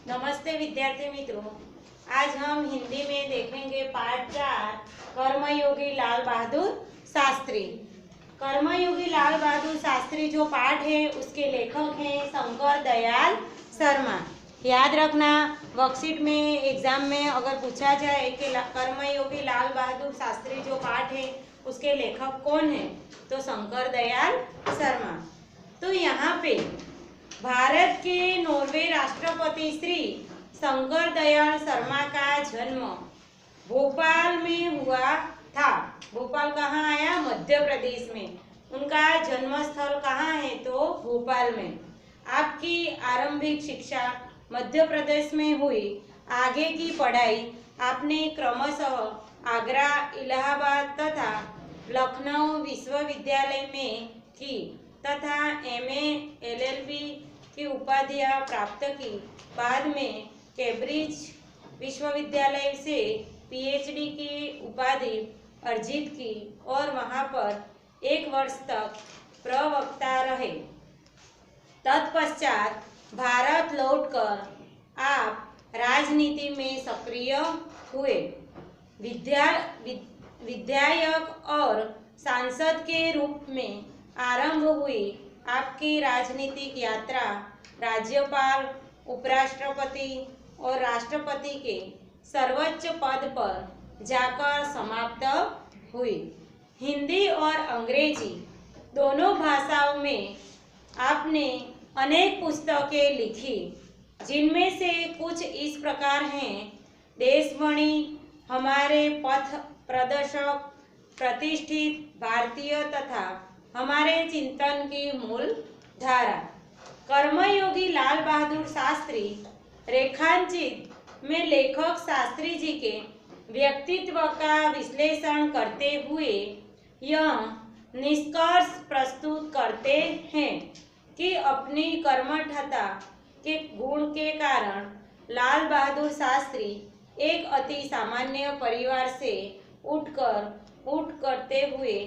नमस्ते विद्यार्थी मित्रों, आज हम हिंदी में देखेंगे पाठ 4 कर्मयोगी लाल बहादुर शास्त्री। कर्मयोगी लाल बहादुर शास्त्री जो पाठ है उसके लेखक हैं शंकर दयाल शर्मा। याद रखना, वर्कशीट में एग्जाम में अगर पूछा जाए कि कर्मयोगी लाल बहादुर शास्त्री जो पाठ है उसके लेखक कौन है तो शंकर दयाल शर्मा। तो यहाँ पे भारत के नॉर्वे राष्ट्रपति श्री शंकर दयाल शर्मा का जन्म भोपाल में हुआ था। भोपाल कहाँ आया? मध्य प्रदेश में। उनका जन्म स्थल कहाँ है तो भोपाल में। आपकी आरंभिक शिक्षा मध्य प्रदेश में हुई। आगे की पढ़ाई आपने क्रमशः आगरा, इलाहाबाद तथा लखनऊ विश्वविद्यालय में की तथा एमए, एलएलबी की उपाधियां प्राप्त की। बाद में कैम्ब्रिज विश्वविद्यालय से पीएचडी की उपाधि अर्जित की और वहां पर 1 वर्ष तक प्रवक्ता रहे। तत्पश्चात भारत लौटकर आप राजनीति में सक्रिय हुए। विधायक और सांसद के रूप में आरंभ हुई आपकी राजनीतिक यात्रा राज्यपाल, उपराष्ट्रपति और राष्ट्रपति के सर्वोच्च पद पर जाकर समाप्त हुई। हिंदी और अंग्रेजी दोनों भाषाओं में आपने अनेक पुस्तकें लिखी, जिनमें से कुछ इस प्रकार हैं: देशवाणी, हमारे पथ प्रदर्शक, प्रतिष्ठित भारतीय तथा हमारे चिंतन की मूल धारा। कर्मयोगी लाल बहादुर शास्त्री रेखांचित में लेखक शास्त्री जी के व्यक्तित्व का विश्लेषण करते हुए यह निष्कर्ष प्रस्तुत करते हैं कि अपनी कर्मठता के गुण के कारण लाल बहादुर शास्त्री एक अति सामान्य परिवार से उठ करते हुए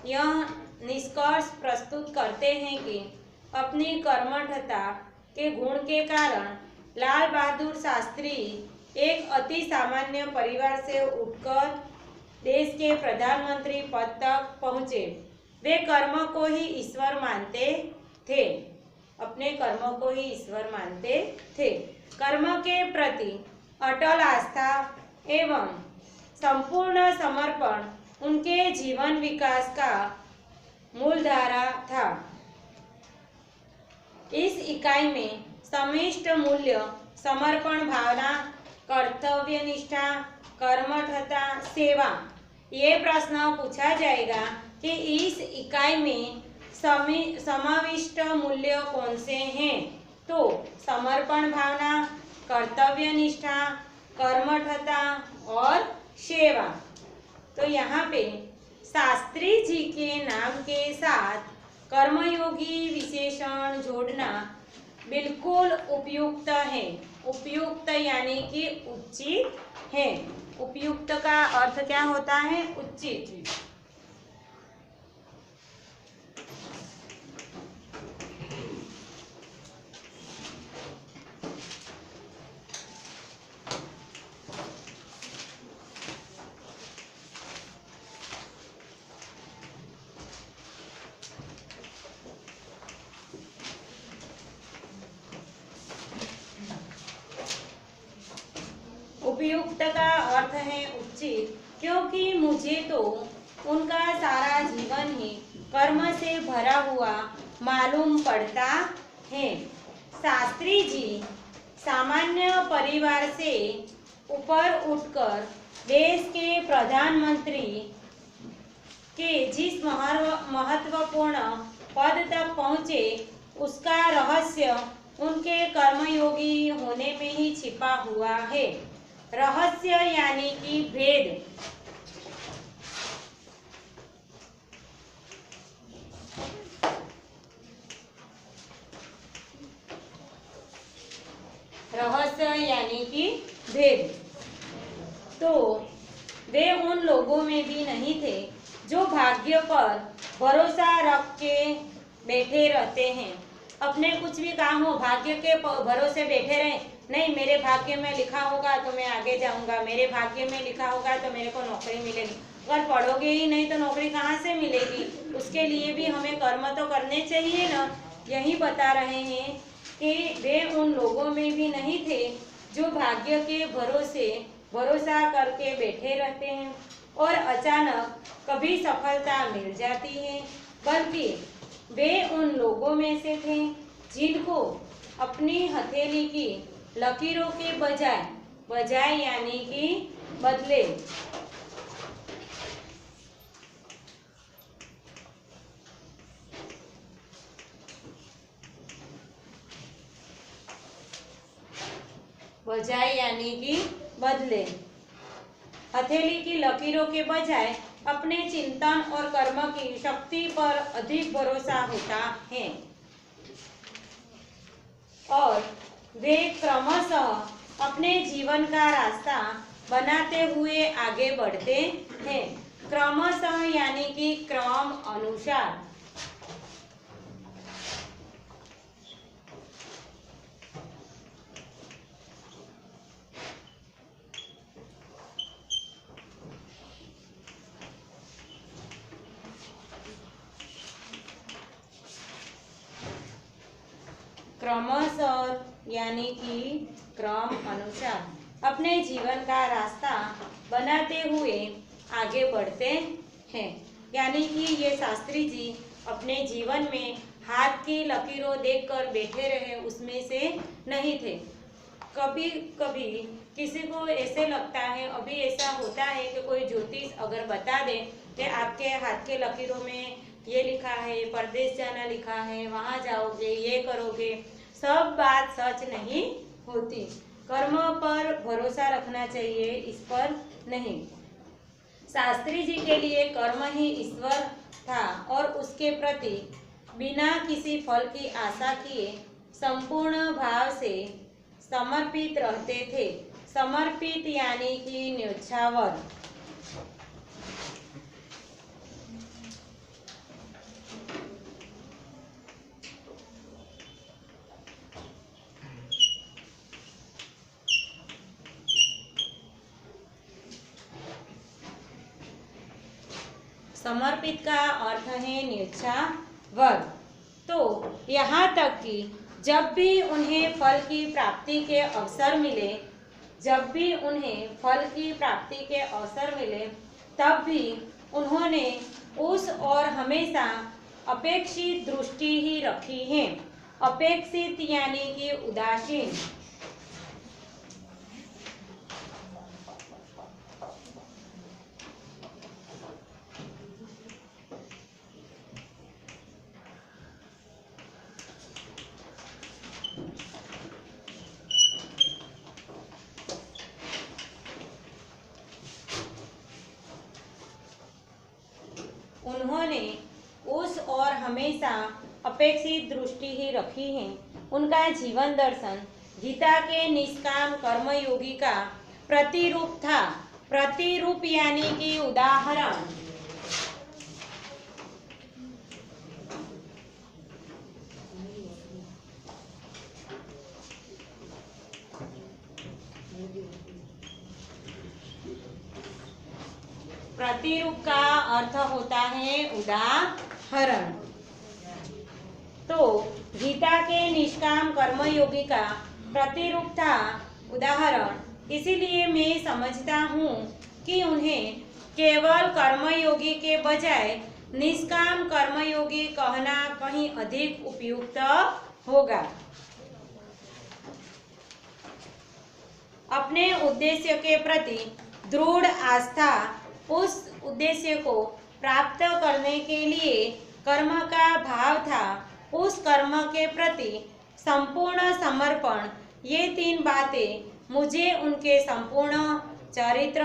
यह निष्कर्ष प्रस्तुत करते हैं कि अपनी कर्मठता के गुण के कारण लाल बहादुर शास्त्री एक अति सामान्य परिवार से उठकर देश के प्रधानमंत्री पद तक पहुँचे। वे कर्म को ही ईश्वर मानते थे, अपने कर्मों को ही ईश्वर मानते थे। कर्म के प्रति अटल आस्था एवं संपूर्ण समर्पण उनके जीवन विकास का मूलधारा था। इस इकाई में समिष्ट मूल्य, समर्पण भावना, कर्तव्य निष्ठा, कर्मठता, सेवा, ये प्रश्न पूछा जाएगा कि इस इकाई में समाविष्ट मूल्य कौन से हैं तो समर्पण भावना, कर्तव्य निष्ठा, कर्मठता और सेवा। तो यहाँ पे शास्त्री जी के नाम के साथ कर्मयोगी विशेषण जोड़ना बिल्कुल उपयुक्त है। उपयुक्त यानी कि उचित है। उपयुक्त का अर्थ क्या होता है? उचित। उपयुक्त का अर्थ है उचित, क्योंकि मुझे तो उनका सारा जीवन ही कर्म से भरा हुआ मालूम पड़ता है। शास्त्री जी सामान्य परिवार से ऊपर उठकर देश के प्रधानमंत्री के जिस महत्वपूर्ण पद तक पहुँचे उसका रहस्य उनके कर्मयोगी होने में ही छिपा हुआ है। रहस्य यानी कि भेद। रहस्य यानी कि भेद। तो वे उन लोगों में भी नहीं थे जो भाग्य पर भरोसा रख के बैठे रहते हैं। अपने कुछ भी काम हो भाग्य के भरोसे बैठे रहें, नहीं मेरे भाग्य में लिखा होगा तो मैं आगे जाऊंगा, मेरे भाग्य में लिखा होगा तो मेरे को नौकरी मिलेगी। अगर पढ़ोगे ही नहीं तो नौकरी कहाँ से मिलेगी? उसके लिए भी हमें कर्म तो करने चाहिए ना। यही बता रहे हैं कि वे उन लोगों में भी नहीं थे जो भाग्य के भरोसा करके बैठे रहते हैं और अचानक कभी सफलता मिल जाती है, बल्कि वे उन लोगों में से थे जिनको अपनी हथेली की लकीरों के बजाय यानी कि बदले हथेली की लकीरों के बजाय अपने चिंतन और कर्म की शक्ति पर अधिक भरोसा होता है और वे क्रमशः अपने जीवन का रास्ता बनाते हुए आगे बढ़ते हैं। क्रमशः यानी कि क्रम अनुसार। क्रमशः यानी कि क्रम अनुसार अपने जीवन का रास्ता बनाते हुए आगे बढ़ते हैं। यानी कि ये शास्त्री जी अपने जीवन में हाथ की लकीरों देखकर बैठे रहे उसमें से नहीं थे। कभी कभी किसी को ऐसे लगता है, अभी ऐसा होता है कि कोई ज्योतिष अगर बता दे कि आपके हाथ के लकीरों में ये लिखा है, परदेश जाना लिखा है, वहाँ जाओगे, ये करोगे, सब बात सच नहीं होती। कर्म पर भरोसा रखना चाहिए, इस पर नहीं। शास्त्री जी के लिए कर्म ही ईश्वर था और उसके प्रति बिना किसी फल की आशा किए संपूर्ण भाव से समर्पित रहते थे। समर्पित यानी कि न्योछावर। समर्पित का अर्थ है न्योछावर। तो यहाँ तक कि जब भी उन्हें फल की प्राप्ति के अवसर मिले तब भी उन्होंने उस और हमेशा अपेक्षित दृष्टि ही रखी है। अपेक्षित यानी कि उदासीन। उन्होंने उस और हमेशा अपेक्षित दृष्टि ही रखी है। उनका जीवन दर्शन गीता के निष्काम कर्मयोगी का प्रतिरूप था। प्रतिरूप यानी कि उदाहरण। प्रतिरूप का अर्थ होता है उदाहरण। तो गीता के निष्काम कर्मयोगी का प्रतिरूप था, उदाहरण। इसीलिए मैं समझता हूँ कि उन्हें केवल कर्मयोगी के बजाय निष्काम कर्मयोगी कहना कहीं अधिक उपयुक्त होगा। अपने उद्देश्य के प्रति दृढ़ आस्था, उस उद्देश्य को प्राप्त करने के लिए कर्म का भाव था, उस कर्म के प्रति संपूर्ण समर्पण, ये तीन बातें मुझे उनके संपूर्ण चरित्र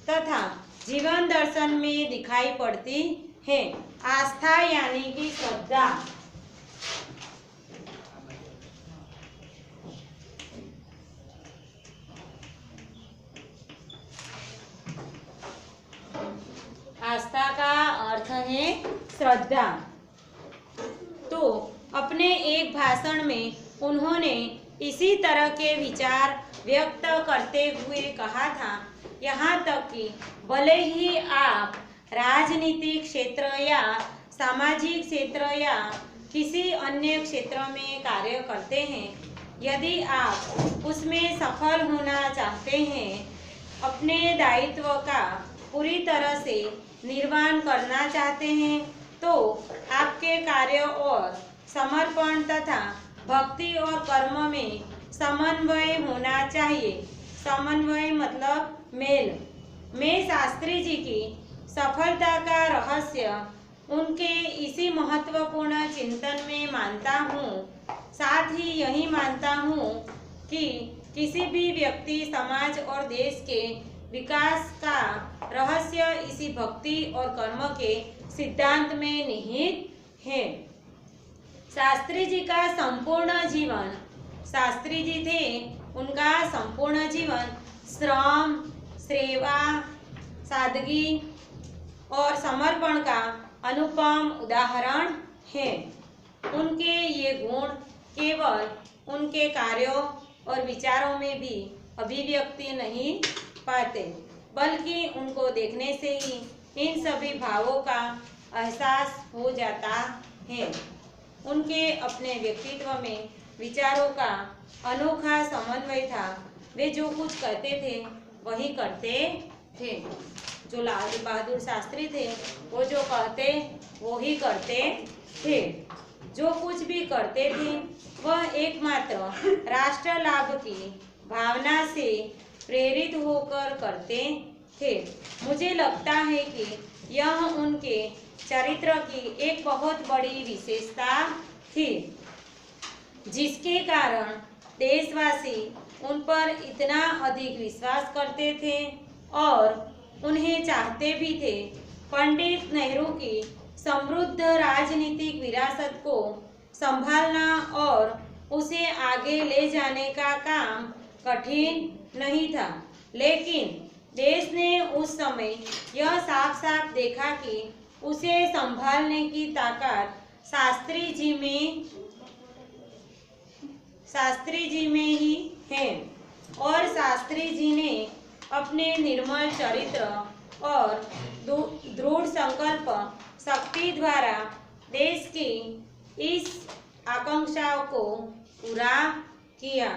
तथा जीवन दर्शन में दिखाई पड़ती हैं। आस्था यानी कि श्रद्धा। आस्था का अर्थ है श्रद्धा। तो अपने एक भाषण में उन्होंने इसी तरह के विचार व्यक्त करते हुए कहा था, यहाँ तक कि भले ही आप राजनीतिक क्षेत्र या सामाजिक क्षेत्र या किसी अन्य क्षेत्र में कार्य करते हैं, यदि आप उसमें सफल होना चाहते हैं, अपने दायित्व का पूरी तरह से निर्वहन करना चाहते हैं, तो आपके कार्य और समर्पण तथा भक्ति और कर्म में समन्वय होना चाहिए। समन्वय मतलब मेल। मैं शास्त्री जी की सफलता का रहस्य उनके इसी महत्वपूर्ण चिंतन में मानता हूँ। साथ ही यही मानता हूँ कि किसी भी व्यक्ति, समाज और देश के विकास का रहस्य इसी भक्ति और कर्म के सिद्धांत में निहित है। शास्त्री जी का संपूर्ण जीवन, शास्त्री जी थे, उनका संपूर्ण जीवन श्रम, सेवा, सादगी और समर्पण का अनुपम उदाहरण है। उनके ये गुण केवल उनके कार्यों और विचारों में भी अभिव्यक्ति नहीं पाते, बल्कि उनको देखने से ही इन सभी भावों का एहसास हो जाता है। उनके अपने व्यक्तित्व में विचारों का अनोखा समन्वय था। वे जो कुछ कहते थे वही करते थे। जो लाल बहादुर शास्त्री थे, वो जो कहते वो ही करते थे। जो कुछ भी करते थे वह एकमात्र राष्ट्र लाभ की भावना से प्रेरित होकर करते थे। मुझे लगता है कि यह उनके चरित्र की एक बहुत बड़ी विशेषता थी, जिसके कारण देशवासी उन पर इतना अधिक विश्वास करते थे और उन्हें चाहते भी थे। पंडित नेहरू की समृद्ध राजनीतिक विरासत को संभालना और उसे आगे ले जाने का काम कठिन नहीं था, लेकिन देश ने उस समय यह साफ साफ देखा कि उसे संभालने की ताकत शास्त्री जी में ही है। और शास्त्री जी ने अपने निर्मल चरित्र और दृढ़ संकल्प शक्ति द्वारा देश की इस आकांक्षाओं को पूरा किया।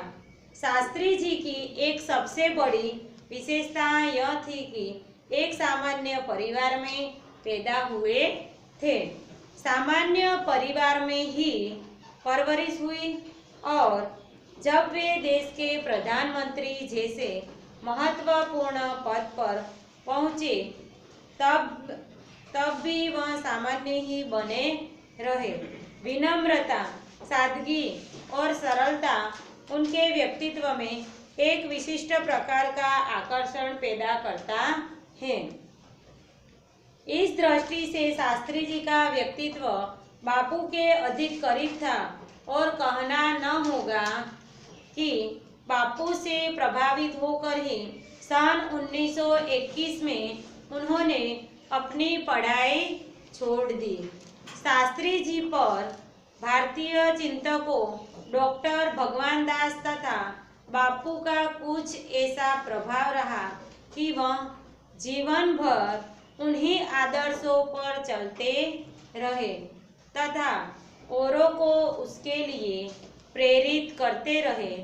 शास्त्री जी की एक सबसे बड़ी विशेषता यह थी कि एक सामान्य परिवार में पैदा हुए थे। सामान्य परिवार में ही परवरिश हुई और जब वे देश के प्रधानमंत्री जैसे महत्वपूर्ण पद पर पहुंचे, तब भी वह सामान्य ही बने रहे। विनम्रता, सादगी और सरलता उनके व्यक्तित्व में एक विशिष्ट प्रकार का आकर्षण पैदा करता है। इस दृष्टि से शास्त्री जी का व्यक्तित्व बापू के अधिक करीब था और कहना न होगा कि बापू से प्रभावित होकर ही सन 1921 में उन्होंने अपनी पढ़ाई छोड़ दी। शास्त्री जी पर भारतीय चिंतकों डॉक्टर भगवान दास तथा बापू का कुछ ऐसा प्रभाव रहा कि वह जीवन भर उन्हीं आदर्शों पर चलते रहे तथा औरों को उसके लिए प्रेरित करते रहे।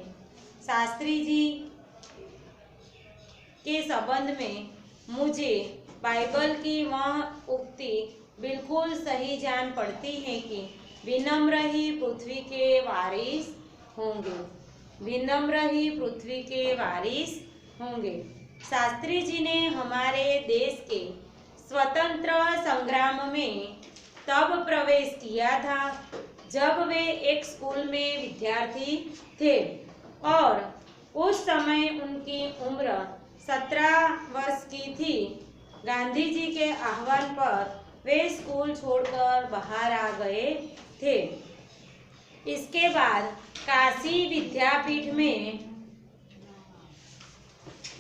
शास्त्री जी के संबंध में मुझे बाइबल की वह उक्ति बिल्कुल सही जान पड़ती है कि विनम्र ही पृथ्वी के वारिस होंगे। विनम्र ही पृथ्वी के वारिस होंगे। शास्त्री जी ने हमारे देश के स्वतंत्र संग्राम में तब प्रवेश किया था जब वे एक स्कूल में विद्यार्थी थे और उस समय उनकी उम्र 17 वर्ष की थी। गांधी जी के आह्वान पर वे स्कूल छोड़कर बाहर आ गए थे। इसके बाद काशी विद्यापीठ में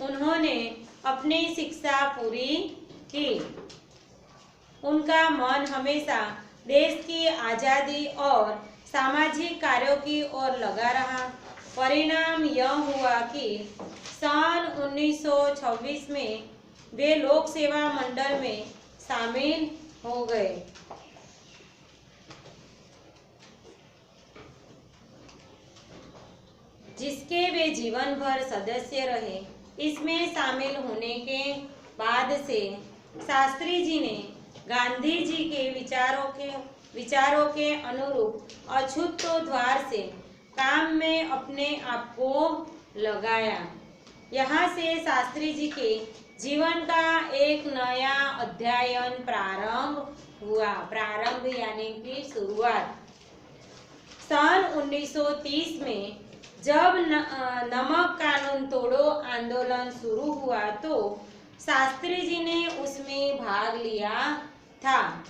उन्होंने अपनी शिक्षा पूरी की। उनका मन हमेशा देश की आज़ादी और सामाजिक कार्यों की ओर लगा रहा। परिणाम यह हुआ कि सन 1926 में वे लोक सेवा मंडल में शामिल हो गए, जिसके वे जीवन भर सदस्य रहे। इसमें शामिल होने के बाद से शास्त्री जी ने गांधी जी के विचारों के अनुरूप अछूतोद्वार से काम में अपने आप को लगाया। यहाँ से शास्त्री जी के जीवन का एक नया अध्यायन प्रारंभ हुआ। प्रारंभ यानी कि शुरुआत। सन 1930 में जब नमक कानून तोड़ो आंदोलन शुरू हुआ तो शास्त्री जी ने उसमें भाग लिया था,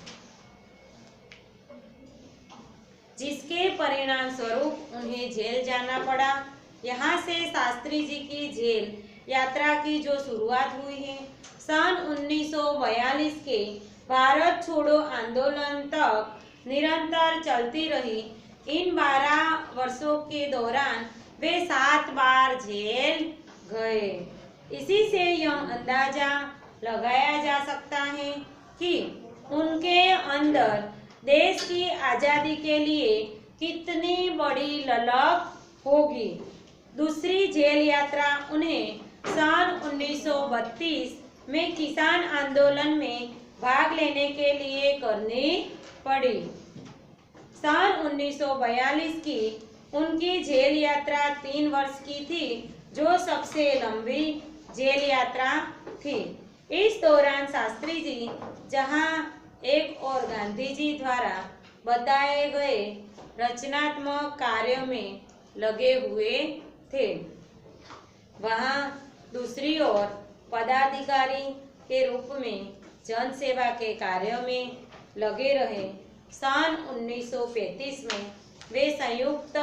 जिसके परिणाम स्वरूप उन्हें जेल जाना पड़ा। यहाँ से शास्त्री जी की जेल यात्रा की जो शुरुआत हुई है, सन 1942 के भारत छोड़ो आंदोलन तक निरंतर चलती रही। इन 12 वर्षों के दौरान वे 7 बार जेल गए। इसी से यह अंदाजा लगाया जा सकता है कि उनके अंदर देश की आज़ादी के लिए कितनी बड़ी ललक होगी। दूसरी जेल यात्रा उन्हें सन 1932 में किसान आंदोलन में भाग लेने के लिए करनी पड़ी। सन 1942 की उनकी जेल यात्रा 3 वर्ष की थी, जो सबसे लंबी जेल यात्रा थी। इस दौरान शास्त्री जी जहां एक और गांधी जी द्वारा बताए गए रचनात्मक कार्यों में लगे हुए थे, वहां दूसरी ओर पदाधिकारी के रूप में जन सेवा के कार्यों में लगे रहे। सन 1935 में वे संयुक्त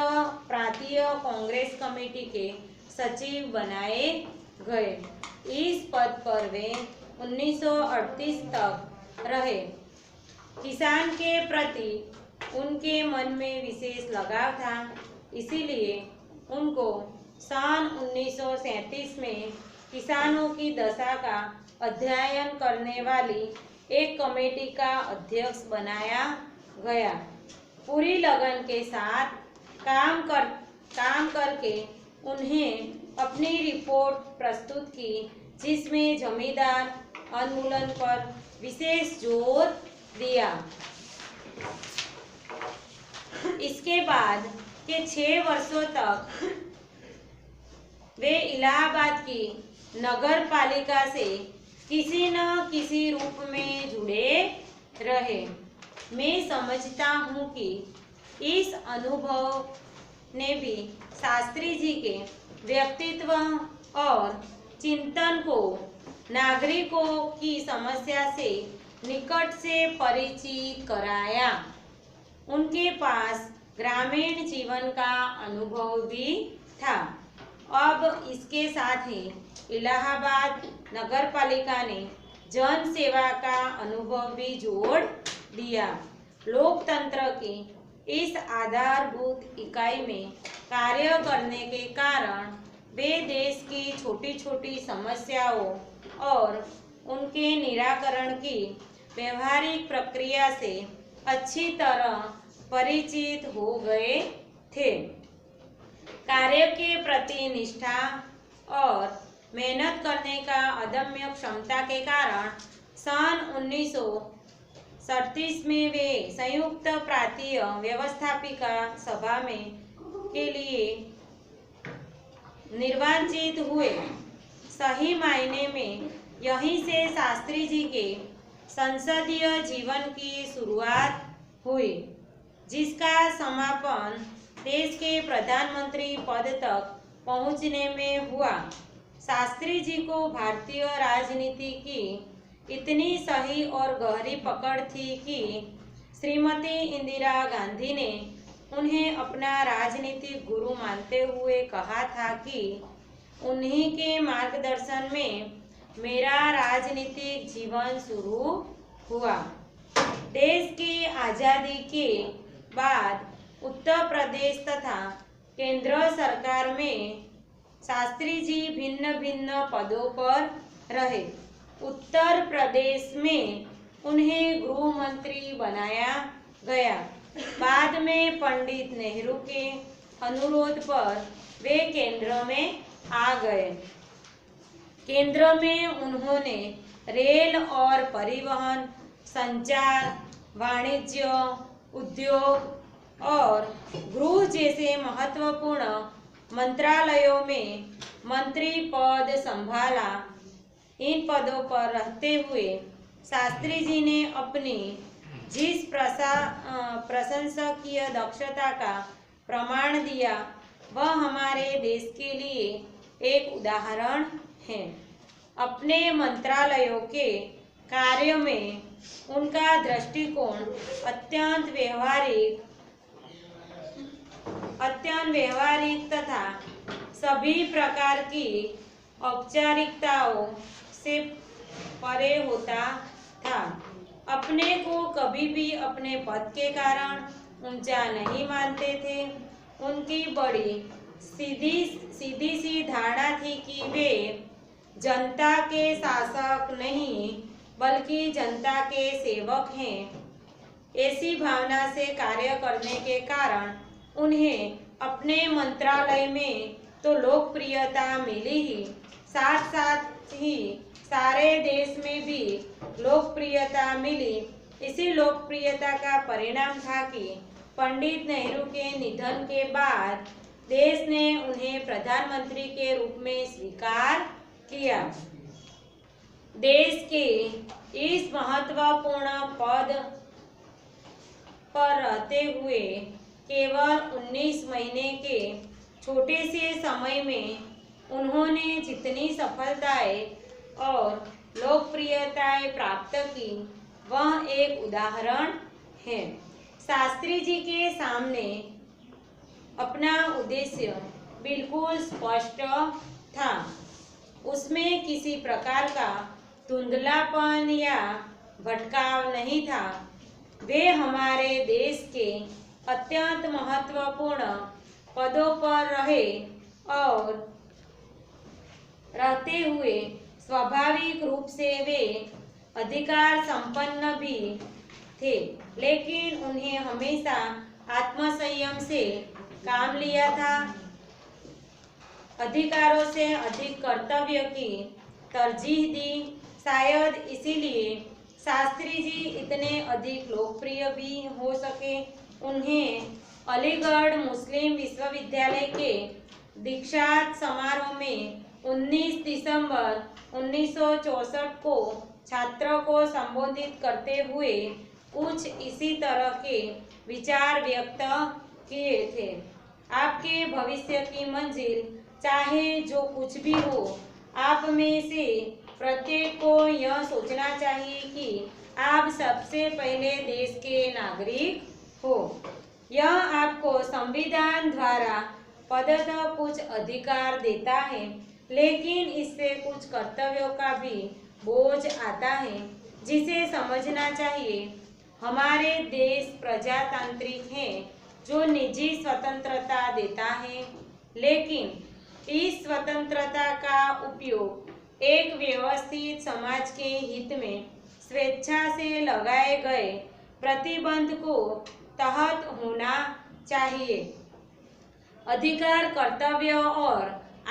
प्रांतीय कांग्रेस कमेटी के सचिव बनाए गए। इस पद पर वे 1938 तक रहे। किसान के प्रति उनके मन में विशेष लगाव था, इसीलिए उनको सन 1937 में किसानों की दशा का अध्ययन करने वाली एक कमेटी का अध्यक्ष बनाया गया। पूरी लगन के साथ काम करके उन्हें अपनी रिपोर्ट प्रस्तुत की, जिसमें जमींदार उन्मूलन पर विशेष जोर दिया। इसके बाद के 6 वर्षों तक वे इलाहाबाद की नगर पालिका से किसी न किसी रूप में जुड़े रहे। मैं समझता हूँ कि इस अनुभव ने भी शास्त्री जी के व्यक्तित्व और चिंतन को नागरिकों की समस्या से निकट से परिचित कराया। उनके पास ग्रामीण जीवन का अनुभव भी था। अब इसके साथ ही इलाहाबाद नगर पालिका ने जन सेवा का अनुभव भी जोड़ दिया। लोकतंत्र की इस आधारभूत इकाई में कार्य करने के कारण वे देश की छोटी छोटी समस्याओं और उनके निराकरण की व्यवहारिक प्रक्रिया से अच्छी तरह परिचित हो गए थे। कार्य के प्रति निष्ठा और मेहनत करने का अदम्य क्षमता के कारण सन 1937 में वे संयुक्त प्रांतीय व्यवस्थापिका सभा में के लिए निर्वाचित हुए। सही मायने में यहीं से शास्त्री जी के संसदीय जीवन की शुरुआत हुई, जिसका समापन देश के प्रधानमंत्री पद तक पहुंचने में हुआ। शास्त्री जी को भारतीय राजनीति की इतनी सही और गहरी पकड़ थी कि श्रीमती इंदिरा गांधी ने उन्हें अपना राजनीतिक गुरु मानते हुए कहा था कि उन्हीं के मार्गदर्शन में मेरा राजनीतिक जीवन शुरू हुआ। देश की आज़ादी के बाद उत्तर प्रदेश तथा केंद्र सरकार में शास्त्री जी भिन्न भिन्न पदों पर रहे। उत्तर प्रदेश में उन्हें गृह मंत्री बनाया गया। बाद में पंडित नेहरू के अनुरोध पर वे केंद्र में आ गए। केंद्र में उन्होंने रेल और परिवहन, संचार, वाणिज्य, उद्योग और गृह जैसे महत्वपूर्ण मंत्रालयों में मंत्री पद संभाला। इन पदों पर रहते हुए शास्त्री जी ने अपनी जिस प्रशंसनीय दक्षता का प्रमाण दिया वह हमारे देश के लिए एक उदाहरण है। अपने मंत्रालयों के कार्य में उनका दृष्टिकोण अत्यंत व्यवहारिक तथा सभी प्रकार की औपचारिकताओं से परे होता था। अपने को कभी भी अपने पद के कारण ऊंचा नहीं मानते थे। उनकी बड़ी सीधी सी धारणा थी कि वे जनता के शासक नहीं बल्कि जनता के सेवक हैं। ऐसी भावना से कार्य करने के कारण उन्हें अपने मंत्रालय में तो लोकप्रियता मिली ही, साथ साथ ही सारे देश में भी लोकप्रियता मिली। इसी लोकप्रियता का परिणाम था कि पंडित नेहरू के निधन के बाद देश ने उन्हें प्रधानमंत्री के रूप में स्वीकार किया। देश के इस महत्वपूर्ण पद पर रहते हुए केवल 19 महीने के छोटे से समय में उन्होंने जितनी सफलताएं और लोकप्रियताएं प्राप्त की वह एक उदाहरण है। शास्त्री जी के सामने अपना उद्देश्य बिल्कुल स्पष्ट था। उसमें किसी प्रकार का धुंधलापन या भटकाव नहीं था। वे हमारे देश के अत्यंत महत्वपूर्ण पदों पर रहे और रहते हुए स्वाभाविक रूप से वे अधिकार संपन्न भी थे, लेकिन उन्हें हमेशा आत्मसंयम से काम लिया था। अधिकारों से अधिक कर्तव्य की तरजीह दी। शायद इसीलिए शास्त्री जी इतने अधिक लोकप्रिय भी हो सके। उन्हें अलीगढ़ मुस्लिम विश्वविद्यालय के दीक्षांत समारोह में 19 दिसंबर 1964 को छात्रों को संबोधित करते हुए कुछ इसी तरह के विचार व्यक्त किए थे। आपके भविष्य की मंजिल चाहे जो कुछ भी हो, आप में से प्रत्येक को यह सोचना चाहिए कि आप सबसे पहले देश के नागरिक हो। यह आपको संविधान द्वारा प्रदत्त कुछ अधिकार देता है, लेकिन इससे कुछ कर्तव्यों का भी बोझ आता है जिसे समझना चाहिए। हमारे देश प्रजातांत्रिक है जो निजी स्वतंत्रता देता है, लेकिन इस स्वतंत्रता का उपयोग एक व्यवस्थित समाज के हित में स्वेच्छा से लगाए गए प्रतिबंध को तहत होना चाहिए। अधिकार, कर्तव्य और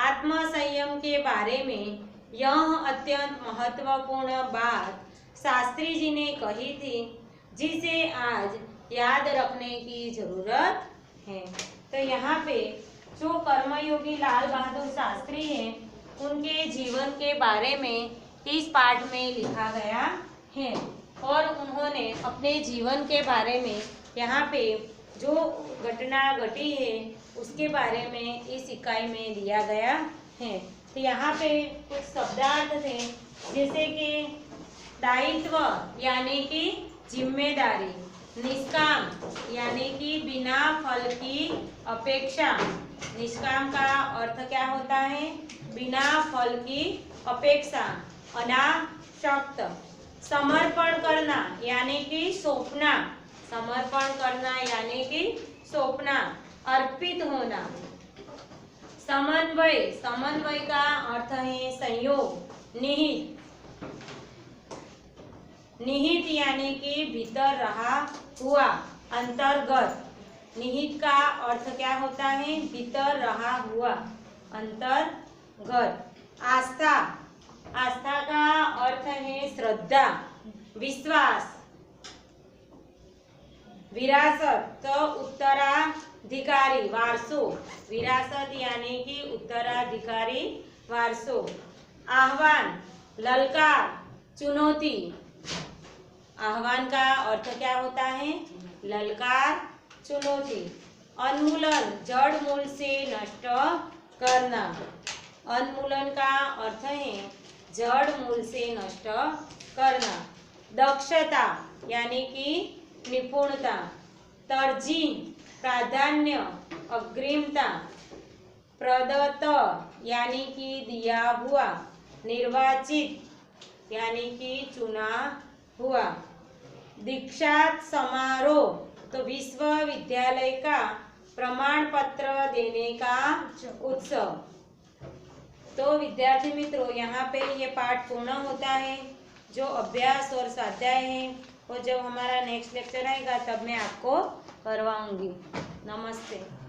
आत्मसंयम के बारे में यह अत्यंत महत्वपूर्ण बात शास्त्री जी ने कही थी, जिसे आज याद रखने की जरूरत है। तो यहाँ पे जो कर्मयोगी लाल बहादुर शास्त्री हैं, उनके जीवन के बारे में इस पाठ में लिखा गया है और उन्होंने अपने जीवन के बारे में यहाँ पे जो घटना घटी है उसके बारे में इस इकाई में दिया गया है। तो यहाँ पे कुछ शब्दार्थ थे, जैसे कि दायित्व यानी कि जिम्मेदारी, निष्काम यानी कि बिना फल की अपेक्षा। निष्काम का अर्थ क्या होता है? बिना फल की अपेक्षा, अनासक्त। समर्पण करना यानी कि सौंपना, समर्पण करना यानी कि सौंपना, अर्पित होना। समन्वय, समन्वय का अर्थ है संयोग। निहित, निहित यानी कि भीतर रहा हुआ, अंतर्गत। निहित का अर्थ क्या होता है? भीतर रहा हुआ, अंतर्गत। आस्था, आस्था का अर्थ है श्रद्धा, विश्वास। विरासत, तो उत्तराधिकारी, वारसो। विरासत यानी कि उत्तराधिकारी, वारसो। आह्वान, ललकार, चुनौती। आह्वान का अर्थ क्या होता है? ललकार, चुनौती। उन्मूलन, जड़ मूल से नष्ट करना। उन्मूलन का अर्थ है जड़ मूल से नष्ट करना। दक्षता यानी कि निपुणता। तरजीह, प्राधान्य, अग्रिमता। प्रदत्त यानी कि दिया हुआ। निर्वाचित यानी कि चुना हुआ। दीक्षांत समारोह, तो विश्वविद्यालय का प्रमाण पत्र देने का उत्सव। तो विद्यार्थी मित्रों, यहाँ पे ये पाठ पूर्ण होता है। जो अभ्यास और स्वाध्याय है वो जब हमारा नेक्स्ट लेक्चर आएगा तब मैं आपको करवाऊंगी। नमस्ते।